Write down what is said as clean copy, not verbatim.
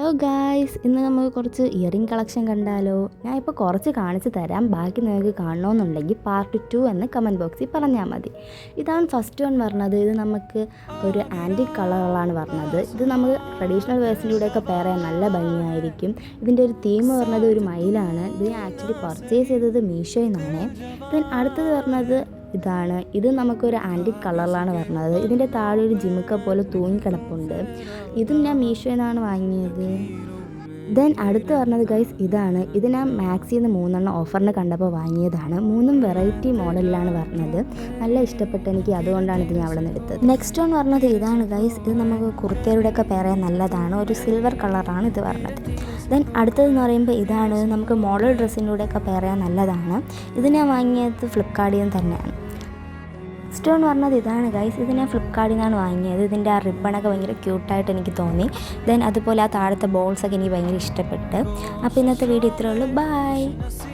Hello guys, ഇന്ന് നമുക്ക് കുറച്ച് ഇയറിംഗ് കളക്ഷൻ കണ്ടാലോ? ഞാൻ ഇപ്പോൾ കുറച്ച് കാണിച്ച് തരാം. ബാക്കി നിങ്ങൾക്ക് കാണണമെന്നുണ്ടെങ്കിൽ പാർട്ട് 2 എന്ന് കമൻറ്റ് ബോക്സിൽ പറഞ്ഞാൽ മതി. ഇതാണ് ഫസ്റ്റ് വൺ പറഞ്ഞത്. ഇത് നമുക്ക് ഒരു ആൻറ്റിക് കളറുകളാണ് പറഞ്ഞത്. ഇത് നമുക്ക് ട്രഡീഷണൽ വേഴ്സിലൂടെയൊക്കെ പെയർ ചെയ്യാൻ നല്ല ഭംഗിയായിരിക്കും. ഇതിൻ്റെ ഒരു തീം പറഞ്ഞത് ഒരു മയിലാണ്. ഇത് ഞാൻ ആക്ച്വലി പർച്ചേസ് ചെയ്തത് മീഷോയിൽ നിന്നാണ്. ദെൻ അടുത്തത് പറഞ്ഞത് ഇതാണ്. ഇത് നമുക്കൊരു ആൻറ്റിക് കളറിലാണ് പറഞ്ഞത്. ഇതിൻ്റെ താഴെ ഒരു ജിമുക്ക പോലെ തൂങ്ങിക്കിടപ്പുണ്ട്. ഇതും ഞാൻ മീഷോയിൽ നിന്നാണ് വാങ്ങിയത്. ദെൻ അടുത്ത് പറഞ്ഞത് ഗൈസ് ഇതാണ്. ഇത് ഞാൻ മാക്സിൽ നിന്ന് 3 ഓഫറിന് കണ്ടപ്പോൾ വാങ്ങിയതാണ്. 3 വെറൈറ്റി മോഡലിലാണ് പറഞ്ഞത്. നല്ല ഇഷ്ടപ്പെട്ടു എനിക്ക്, അതുകൊണ്ടാണ് ഇത് ഞാൻ അവിടെ നിന്ന് എടുത്തത്. നെക്സ്റ്റ് വൺ പറഞ്ഞത് ഇതാണ് ഗൈസ്. ഇത് നമുക്ക് കുർത്തയുടെയൊക്കെ പെയർ ചെയ്യാൻ നല്ലതാണ്. ഒരു സിൽവർ കളറാണ് ഇത് പറഞ്ഞത്. ദെൻ അടുത്തതെന്ന് പറയുമ്പോൾ ഇതാണ്. നമുക്ക് മോഡൽ ഡ്രസ്സിലൂടെയൊക്കെ പെയർ ചെയ്യാൻ നല്ലതാണ്. ഇത് ഞാൻ വാങ്ങിയത് ഫ്ലിപ്കാർട്ടിൽ നിന്ന് തന്നെയാണ്. നെക്സ്റ്റ് വൺ പറഞ്ഞത് ഇതാണ് ഗൈസ്. ഇത് ഞാൻ ഫ്ലിപ്കാർട്ടിൽ നിന്നാണ് വാങ്ങിയത്. ഇതിൻ്റെ ആ റിബണൊക്കെ ഭയങ്കര ക്യൂട്ടായിട്ട് എനിക്ക് തോന്നി. ദെൻ അതുപോലെ ആ താഴത്തെ ബോൾസൊക്കെ എനിക്ക് ഭയങ്കര ഇഷ്ടപ്പെട്ട്. അപ്പോൾ ഇന്നത്തെ വീഡിയോ ഇത്രയേ ഉള്ളൂ. ബൈ.